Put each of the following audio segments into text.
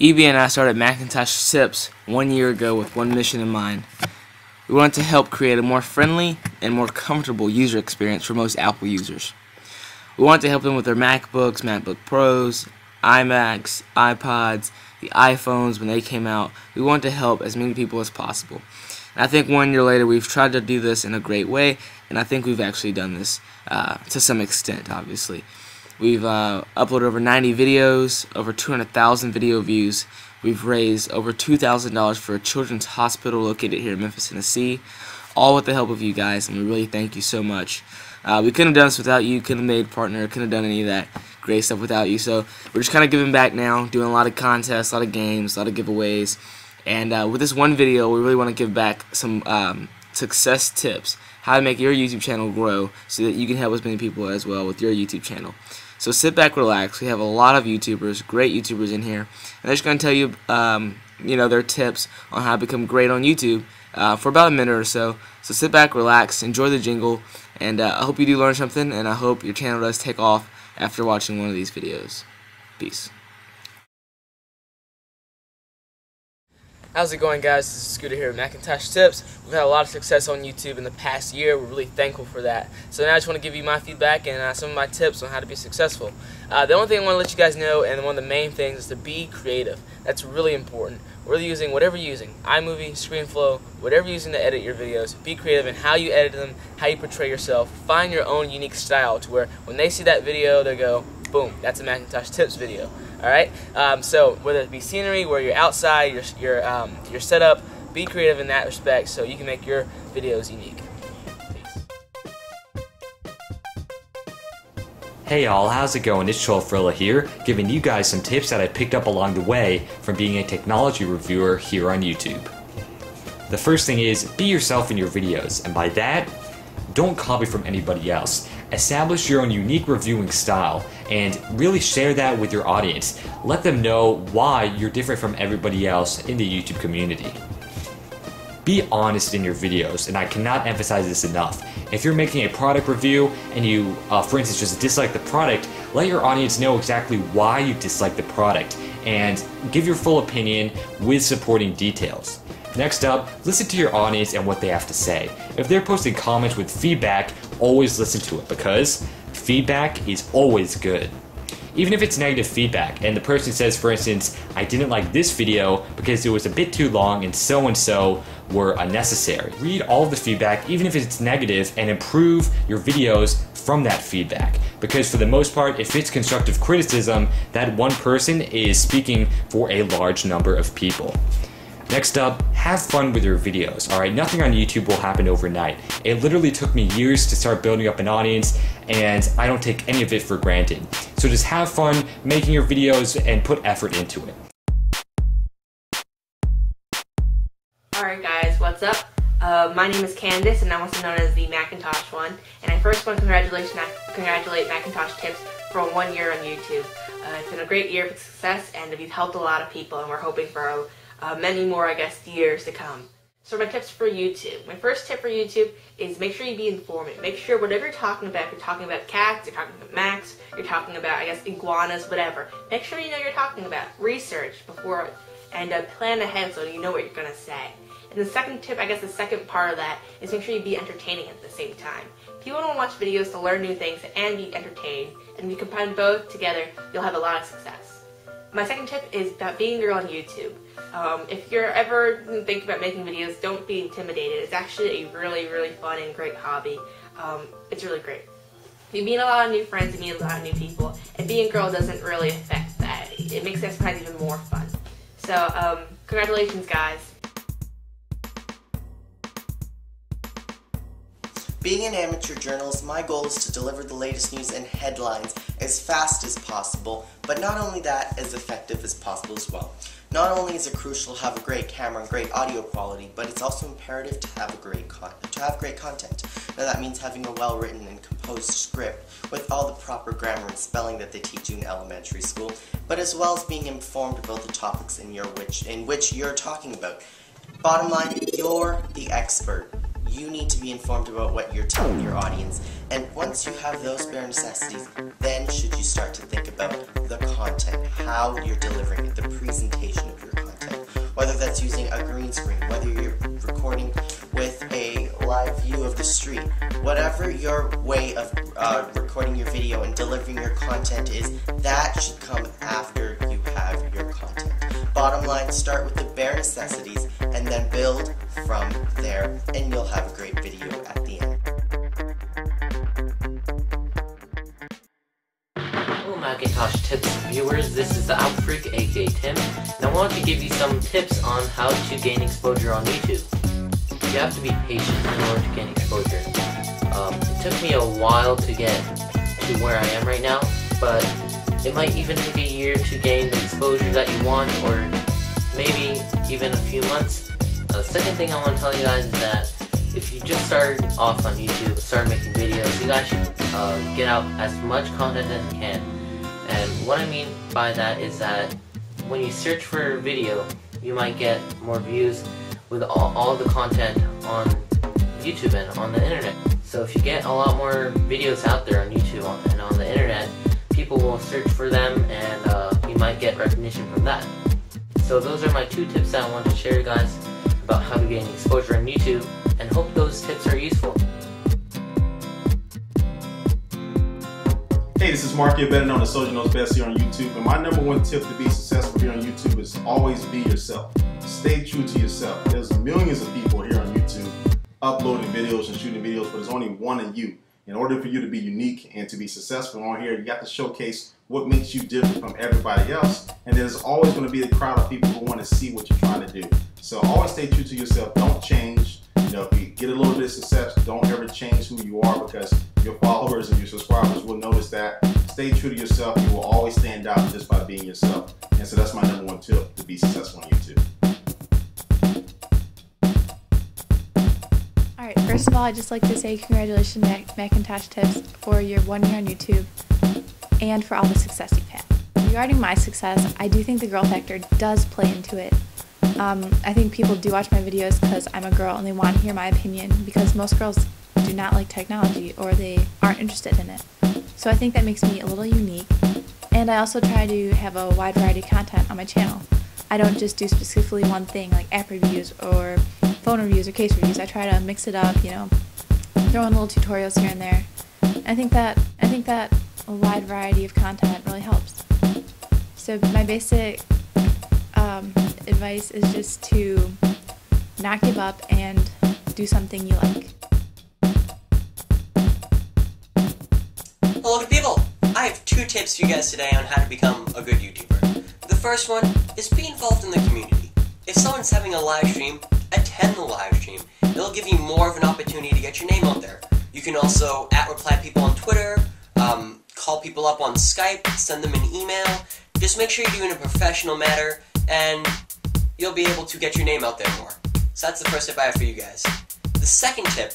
EB and I started MacintoshTipz 1 year ago with one mission in mind. We wanted to help create a more friendly and more comfortable user experience for most Apple users. We wanted to help them with their MacBooks, MacBook Pros, iMacs, iPods, the iPhones when they came out. We wanted to help as many people as possible. And I think 1 year later we've tried to do this in a great way, and I think we've actually done this to some extent, obviously. We've uploaded over 90 videos, over 200,000 video views. We've raised over $2,000 for a children's hospital located here in Memphis, Tennessee, all with the help of you guys, and we really thank you so much. We couldn't have done this without you, couldn't have made partner, couldn't have done any of that great stuff without you, so we're just kind of giving back now, doing a lot of contests, a lot of games, a lot of giveaways, and with this one video, we really want to give back some success tips, how to make your YouTube channel grow so that you can help as many people as well with your YouTube channel. So sit back, relax. We have a lot of YouTubers, great YouTubers in here, and they're just going to tell you, their tips on how to become great on YouTube for about a minute or so. So sit back, relax, enjoy the jingle, and I hope you do learn something, and I hope your channel does take off after watching one of these videos. Peace. How's it going, guys? This is Scooter here at MacintoshTipz. We've had a lot of success on YouTube in the past year. We're really thankful for that. So now I just want to give you my feedback and some of my tips on how to be successful. The only thing I want to let you guys know, and one of the main things, is to be creative. That's really important. We're using whatever you're using, iMovie, ScreenFlow, whatever you're using to edit your videos. Be creative in how you edit them, how you portray yourself. Find your own unique style to where when they see that video, they go, boom, that's a MacintoshTipz video. Alright, so whether it be scenery, where you're outside, your setup, be creative in that respect so you can make your videos unique. Peace. Hey y'all, how's it going? It's Frilla here, giving you guys some tips that I picked up along the way from being a technology reviewer here on YouTube. The first thing is, be yourself in your videos, and by that, don't copy from anybody else. Establish your own unique reviewing style and really share that with your audience. Let them know why you're different from everybody else in the YouTube community. Be honest in your videos, and I cannot emphasize this enough. If you're making a product review and you, for instance, just dislike the product, let your audience know exactly why you dislike the product and give your full opinion with supporting details. Next up, listen to your audience and what they have to say. If they're posting comments with feedback, always listen to it because feedback is always good. Even if it's negative feedback and the person says, for instance, I didn't like this video because it was a bit too long and so were unnecessary. Read all of the feedback, even if it's negative, and improve your videos from that feedback. Because for the most part, if it's constructive criticism, that one person is speaking for a large number of people. Next up, have fun with your videos, alright? Nothing on YouTube will happen overnight. It literally took me years to start building up an audience, and I don't take any of it for granted. So just have fun making your videos and put effort into it. Alright guys, what's up? My name is Candace, and I'm also known as the Macintosh one. And I first want to congratulate MacintoshTipz for 1 year on YouTube. It's been a great year of success, and we've helped a lot of people, and we're hoping for many more, years to come. So my tips for YouTube. My first tip for YouTube is make sure you be informative. Make sure whatever you're talking about, if you're talking about cats, you're talking about Macs, you're talking about, iguanas, whatever. Make sure you know what you're talking about. Research before, and plan ahead so you know what you're going to say. And the second tip, the second part of that, is make sure you be entertaining at the same time. People don't watch videos to learn new things and be entertained, and if you combine both together, you'll have a lot of success. My second tip is about being a girl on YouTube. If you're ever thinking about making videos, don't be intimidated. It's actually a really, really fun and great hobby. It's really great. You meet a lot of new friends, you meet a lot of new people, and being a girl doesn't really affect that. It makes it sometimes even more fun. So, congratulations guys. Being an amateur journalist, my goal is to deliver the latest news and headlines as fast as possible, but not only that, as effective as possible as well. Not only is it crucial to have a great camera and great audio quality, but it's also imperative to have great content. Now that means having a well-written and composed script with all the proper grammar and spelling that they teach you in elementary school, but as well as being informed about the topics in which you're talking about. Bottom line, you're the expert. you need to be informed about what you're telling your audience. And once you have those bare necessities, then should you start to think about the content, how you're delivering it, the presentation of your content. Whether that's using a green screen, whether you're recording with a live view of the street, whatever your way of recording your video and delivering your content is, that should come after you have your content. Bottom line, start with the bare necessities and then build from there, and you'll have a great video at the end. Hello MacintoshTipz viewers, this is the Outfreak aka Tim, and I wanted to give you some tips on how to gain exposure on YouTube. You have to be patient in order to gain exposure. It took me a while to get to where I am right now, but it might even take a year to gain the exposure that you want, or maybe even a few months. The second thing I want to tell you guys is that if you just started off on YouTube, start making videos, you guys should get out as much content as you can. And what I mean by that is that when you search for a video, you might get more views with all the content on YouTube and on the internet. So if you get a lot more videos out there on YouTube and on the internet, people will search for them, and you might get recognition from that. So those are my 2 tips that I wanted to share you guys about how to gain exposure on YouTube, and hope those tips are useful. Hey, this is Mark, you're better known as Soldier Knows Best here on YouTube, and my #1 tip to be successful here on YouTube is always be yourself. Stay true to yourself. There's millions of people here on YouTube uploading videos and shooting videos, but there's only one of you. In order for you to be unique and to be successful on here, you got to showcase what makes you different from everybody else, and there's always going to be a crowd of people who want to see what you're trying to do. So always stay true to yourself. Don't change. You know, if you get a little bit of success, don't ever change who you are, because your followers and your subscribers will notice that. Stay true to yourself. You will always stand out just by being yourself. And so that's my #1 tip to be successful on YouTube. Alright, first of all, I'd just like to say congratulations MacintoshTipz for your 1 year on YouTube and for all the success you've had. Regarding my success, I do think the girl factor does play into it. I think people do watch my videos because I'm a girl and they want to hear my opinion, because most girls do not like technology or they aren't interested in it. So I think that makes me a little unique. And I also try to have a wide variety of content on my channel. I don't just do specifically one thing like app reviews or phone reviews or case reviews. I try to mix it up, you know, throw in little tutorials here and there. I think that a wide variety of content really helps. So my basic advice is just to not give up and do something you like. Hello people! I have 2 tips for you guys today on how to become a good YouTuber. The first one is be involved in the community. If someone's having a live stream, attend the live stream. It'll give you more of an opportunity to get your name out there. You can also @reply people on Twitter, call people up on Skype, send them an email. Just make sure you do it in a professional manner, and you'll be able to get your name out there more. So that's the first tip I have for you guys. The second tip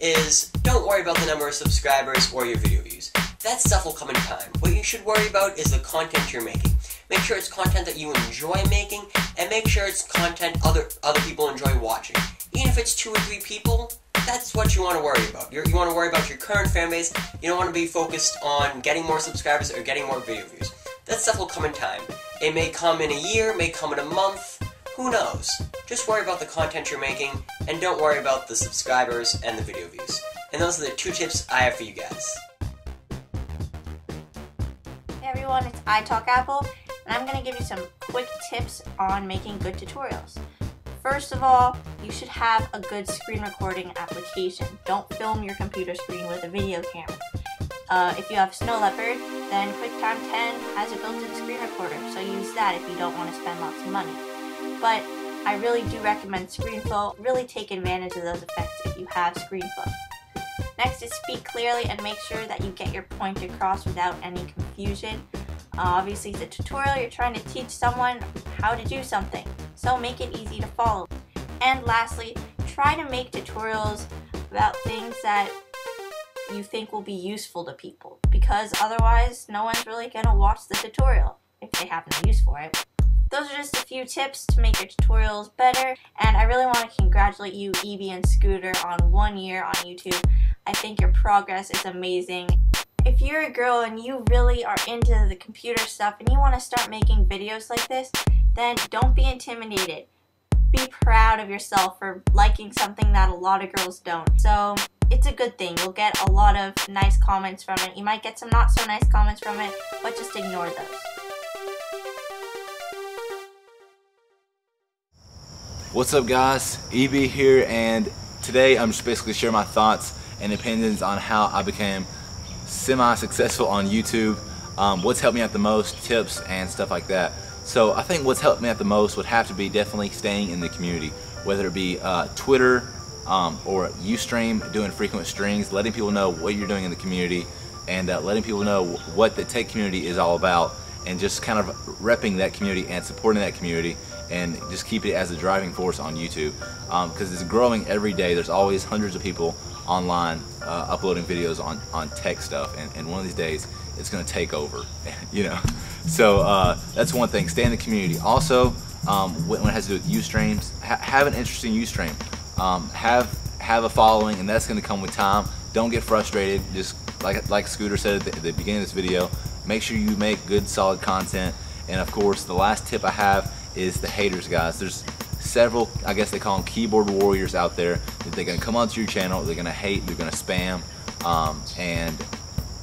is don't worry about the number of subscribers or your video views. That stuff will come in time. What you should worry about is the content you're making. Make sure it's content that you enjoy making, and make sure it's content other people enjoy watching. Even if it's 2 or 3 people, that's what you want to worry about. You want to worry about your current fan base. You don't want to be focused on getting more subscribers or getting more video views. That stuff will come in time. It may come in a year, may come in a month, who knows? Just worry about the content you're making, and don't worry about the subscribers and the video views. And those are the 2 tips I have for you guys. Hey everyone, it's iTalkApple, and I'm going to give you some quick tips on making good tutorials. First of all, you should have a good screen recording application. Don't film your computer screen with a video camera. If you have Snow Leopard, then QuickTime 10 has a built-in screen recorder, so use that if you don't want to spend lots of money. But I really do recommend ScreenFlow. Really take advantage of those effects if you have ScreenFlow. Next is speak clearly and make sure that you get your point across without any confusion. Obviously it's a tutorial, you're trying to teach someone how to do something, so make it easy to follow. And lastly, try to make tutorials about things that you think will be useful to people, because otherwise no one's really going to watch the tutorial if they have no use for it. those are just a few tips to make your tutorials better, and I really want to congratulate you, Evie and Scooter, on 1 year on YouTube. I think your progress is amazing. If you're a girl and you really are into the computer stuff and you want to start making videos like this, then don't be intimidated. Be proud of yourself for liking something that a lot of girls don't. So it's a good thing. You'll get a lot of nice comments from it. You might get some not so nice comments from it, but just ignore those. What's up, guys? EB here, and today I'm just basically sharing my thoughts and opinions on how I became semi-successful on YouTube, what's helped me out the most, tips and stuff like that. So I think what's helped me out the most would have to be definitely staying in the community, whether it be Twitter or Ustream, doing frequent strings, letting people know what you're doing in the community, and letting people know what the tech community is all about, and just kind of repping that community and supporting that community, and just keep it as a driving force on YouTube, because it's growing every day. There's always hundreds of people online uploading videos on tech stuff, and one of these days it's going to take over, you know. So that's one thing. Stay in the community. Also, when it has to do with Ustreams, have an interesting Ustream. Have a following, and that's going to come with time. Don't get frustrated. Just like Scooter said at the beginning of this video, make sure you make good, solid content. And of course, the last tip I have is the haters, guys. There's several, I guess they call them keyboard warriors out there, that they're going to come onto your channel, they're going to hate, they're going to spam,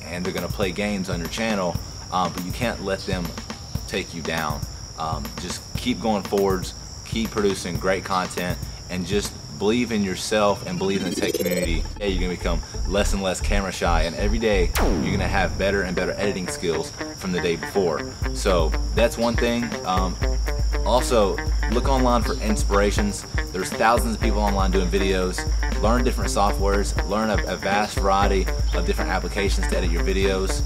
and they're going to play games on your channel, but you can't let them take you down. Just keep going forwards, keep producing great content, and just believe in yourself and believe in the tech community. You're going to become less and less camera shy, and every day you're going to have better and better editing skills from the day before. So that's one thing. Also, look online for inspirations. There's thousands of people online doing videos. Learn different softwares. Learn a vast variety of different applications to edit your videos,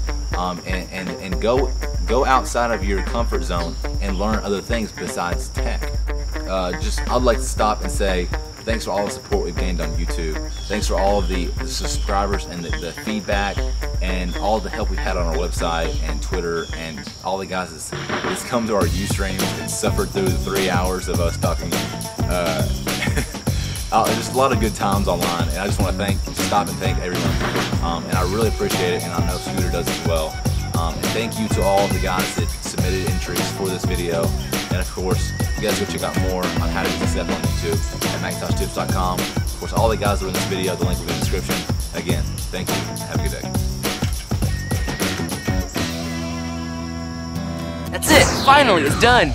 and go outside of your comfort zone and learn other things besides tech. I'd like to stop and say thanks for all the support we've gained on YouTube. Thanks for all of the subscribers and the feedback and all the help we've had on our website and Twitter, and all the guys that's come to our Ustream and suffered through the 3 hours of us talking. Just a lot of good times online, and I just want to stop and thank everyone. And I really appreciate it, and I know Scooter does as well. And thank you to all of the guys that submitted entries for this video. And of course, you guys go check out more on how to be successful on YouTube at MacintoshTipz.com. Of course, all the guys that are in this video, the link will be in the description. Again, thank you. Have a good day. That's it! Finally, it's done!